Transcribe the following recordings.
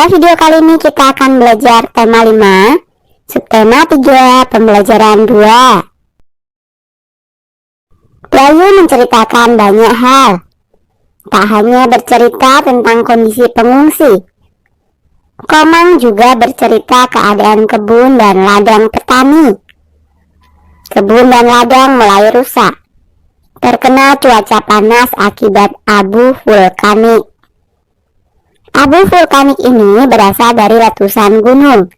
Pada video kali ini kita akan belajar tema 5, subtema 3, pembelajaran 2. Bayu menceritakan banyak hal. Tak hanya bercerita tentang kondisi pengungsi, Komang juga bercerita keadaan kebun dan ladang petani. Kebun dan ladang mulai rusak, terkena cuaca panas akibat abu vulkanik. Abu vulkanik ini berasal dari letusan gunung.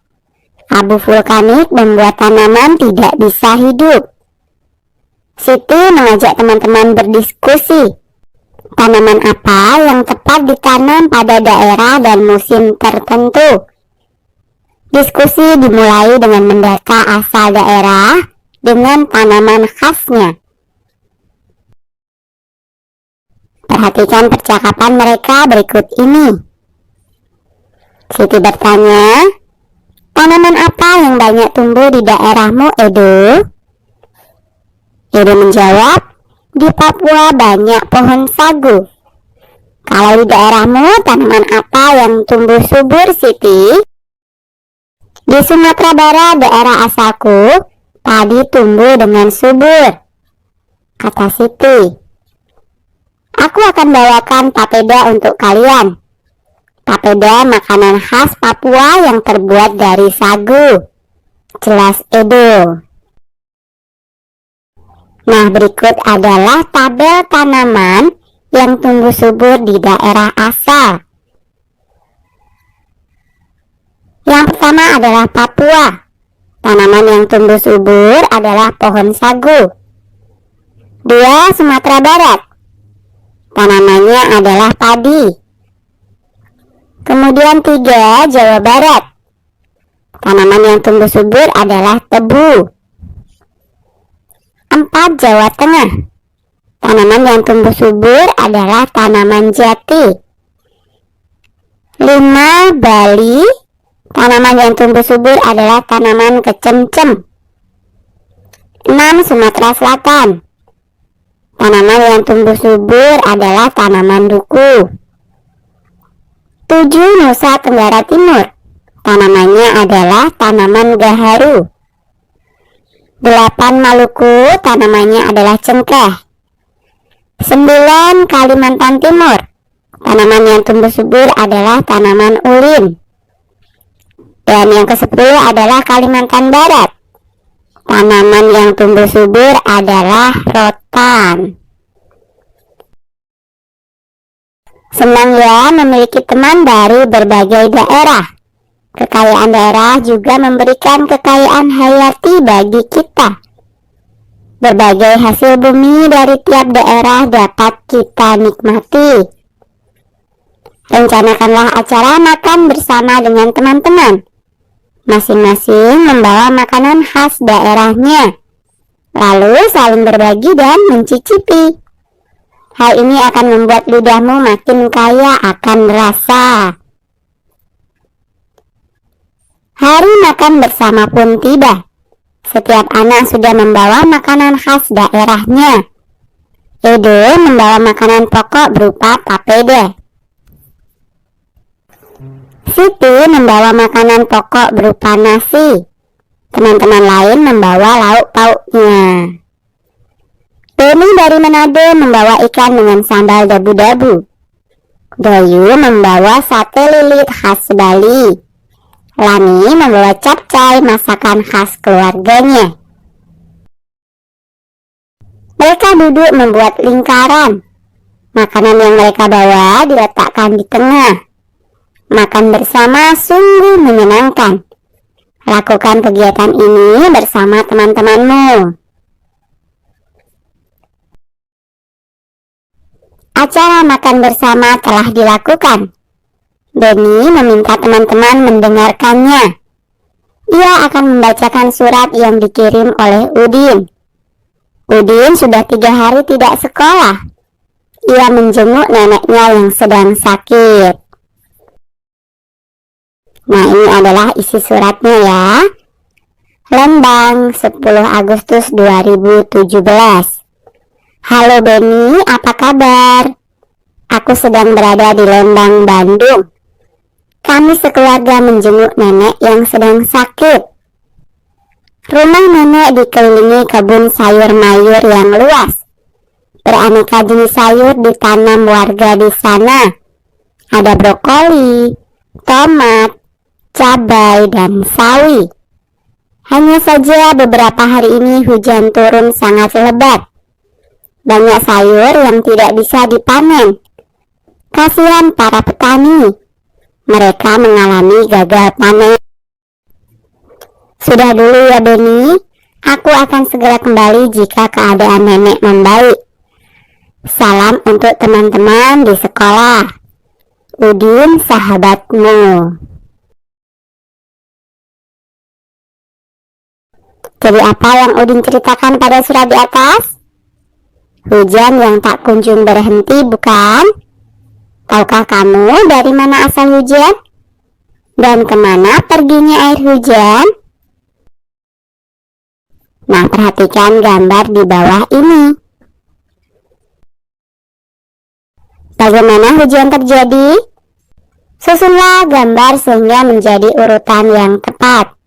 Abu vulkanik membuat tanaman tidak bisa hidup. Siti mengajak teman-teman berdiskusi. Tanaman apa yang tepat ditanam pada daerah dan musim tertentu? Diskusi dimulai dengan mendata asal daerah dengan tanaman khasnya. Perhatikan percakapan mereka berikut ini. Siti bertanya, tanaman apa yang banyak tumbuh di daerahmu, Edo? Edo menjawab, di Papua banyak pohon sagu. Kalau di daerahmu, tanaman apa yang tumbuh subur, Siti? Di Sumatera Barat, daerah asalku, padi tumbuh dengan subur, kata Siti. Aku akan bawakan papeda untuk kalian. Papeda makanan khas Papua yang terbuat dari sagu, jelas Edo. Nah, berikut adalah tabel tanaman yang tumbuh subur di daerah asal. Yang pertama adalah Papua. Tanaman yang tumbuh subur adalah pohon sagu. 2. Sumatera Barat. Tanamannya adalah padi. Kemudian 3. Jawa Barat. Tanaman yang tumbuh subur adalah tebu. 4. Jawa Tengah. Tanaman yang tumbuh subur adalah tanaman jati. 5. Bali. Tanaman yang tumbuh subur adalah tanaman kecemcem. 6. Sumatera Selatan. Tanaman yang tumbuh subur adalah tanaman duku. 7. Nusa Tenggara Timur. Tanamannya adalah tanaman gaharu. 8. Maluku. Tanamannya adalah cengkeh. 9. Kalimantan Timur. Tanaman yang tumbuh subur adalah tanaman ulin. Dan yang ke-10 adalah Kalimantan Barat. Tanaman yang tumbuh subur adalah rotan. Senang ya memiliki teman dari berbagai daerah. Kekayaan daerah juga memberikan kekayaan hayati bagi kita. Berbagai hasil bumi dari tiap daerah dapat kita nikmati. Rencanakanlah acara makan bersama dengan teman-teman. Masing-masing membawa makanan khas daerahnya, lalu saling berbagi dan mencicipi. Hal ini akan membuat lidahmu makin kaya akan rasa. Hari makan bersama pun tiba. Setiap anak sudah membawa makanan khas daerahnya. Edo membawa makanan pokok berupa papeda. Siti membawa makanan pokok berupa nasi. Teman-teman lain membawa lauk pauknya. Beni dari Manado membawa ikan dengan sambal dabu-dabu. Dayu membawa sate lilit khas Bali. Lani membawa capcay, masakan khas keluarganya. Mereka duduk membuat lingkaran. Makanan yang mereka bawa diletakkan di tengah. Makan bersama sungguh menyenangkan. Lakukan kegiatan ini bersama teman-temanmu. Acara makan bersama telah dilakukan. Beni meminta teman-teman mendengarkannya. Ia akan membacakan surat yang dikirim oleh Udin. Udin sudah 3 hari tidak sekolah. Ia menjenguk neneknya yang sedang sakit. Nah, ini adalah isi suratnya ya. Lembang, 10 Agustus 2017. Halo Beni, apa kabar? Aku sedang berada di Lembang, Bandung. Kami sekeluarga menjenguk nenek yang sedang sakit. Rumah nenek dikelilingi kebun sayur mayur yang luas. Beraneka jenis sayur ditanam warga di sana. Ada brokoli, tomat, cabai, dan sawi. Hanya saja beberapa hari ini hujan turun sangat lebat. Banyak sayur yang tidak bisa dipanen. Kasihan para petani. Mereka mengalami gagal panen. Sudah dulu ya Beni, aku akan segera kembali jika keadaan nenek membaik. Salam untuk teman-teman di sekolah. Udin, sahabatmu. Jadi apa yang Udin ceritakan pada surat di atas? Hujan yang tak kunjung berhenti, bukan? Tahukah kamu dari mana asal hujan? Dan kemana perginya air hujan? Nah, perhatikan gambar di bawah ini. Bagaimana hujan terjadi? Susunlah gambar sehingga menjadi urutan yang tepat.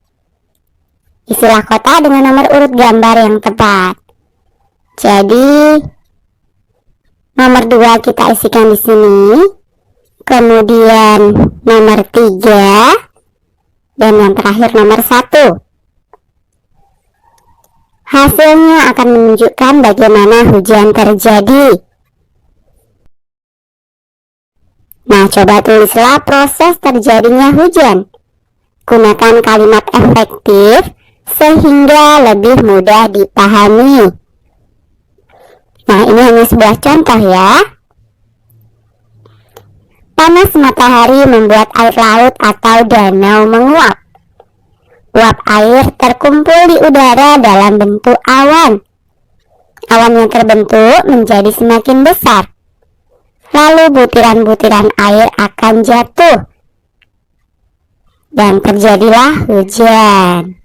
Isilah kotak dengan nomor urut gambar yang tepat. Jadi, nomor 2 kita isikan di sini. Kemudian nomor 3. Dan yang terakhir nomor 1. Hasilnya akan menunjukkan bagaimana hujan terjadi. Nah, coba tulislah proses terjadinya hujan. Gunakan kalimat efektif sehingga lebih mudah dipahami. Nah, ini hanya sebuah contoh ya. Panas matahari membuat air laut atau danau menguap. Uap air terkumpul di udara dalam bentuk awan. Awan yang terbentuk menjadi semakin besar. Lalu butiran-butiran air akan jatuh. Dan terjadilah hujan.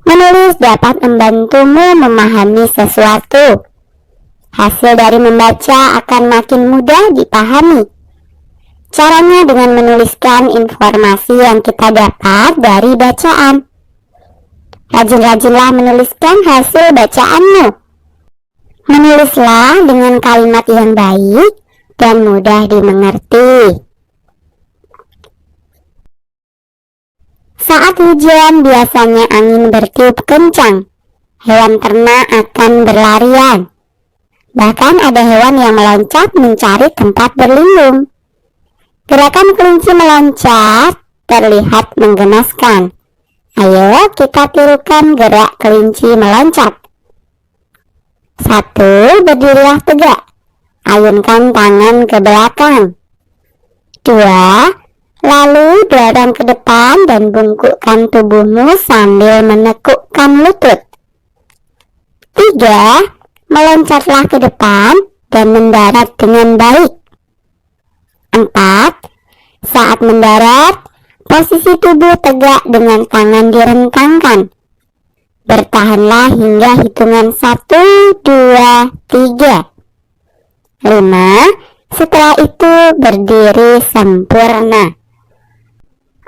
Menulis dapat membantumu memahami sesuatu. Hasil dari membaca akan makin mudah dipahami. Caranya dengan menuliskan informasi yang kita dapat dari bacaan. Rajin-rajinlah menuliskan hasil bacaanmu. Menulislah dengan kalimat yang baik dan mudah dimengerti. Saat hujan biasanya angin bertiup kencang. Hewan ternak akan berlarian. Bahkan ada hewan yang meloncat mencari tempat berlindung. Gerakan kelinci meloncat terlihat menggemaskan. Ayo kita tirukan gerak kelinci meloncat. 1. Berdirilah tegak. Ayunkan tangan ke belakang. 2. Lalu dorong ke depan dan bungkukkan tubuhmu sambil menekukkan lutut. 3. Meloncatlah ke depan dan mendarat dengan baik. 4. Saat mendarat, posisi tubuh tegak dengan tangan direntangkan. Bertahanlah hingga hitungan 1, 2, 3. 5. Setelah itu berdiri sempurna.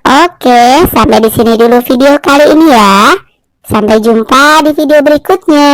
Oke, sampai di sini dulu video kali ini ya. Sampai jumpa di video berikutnya.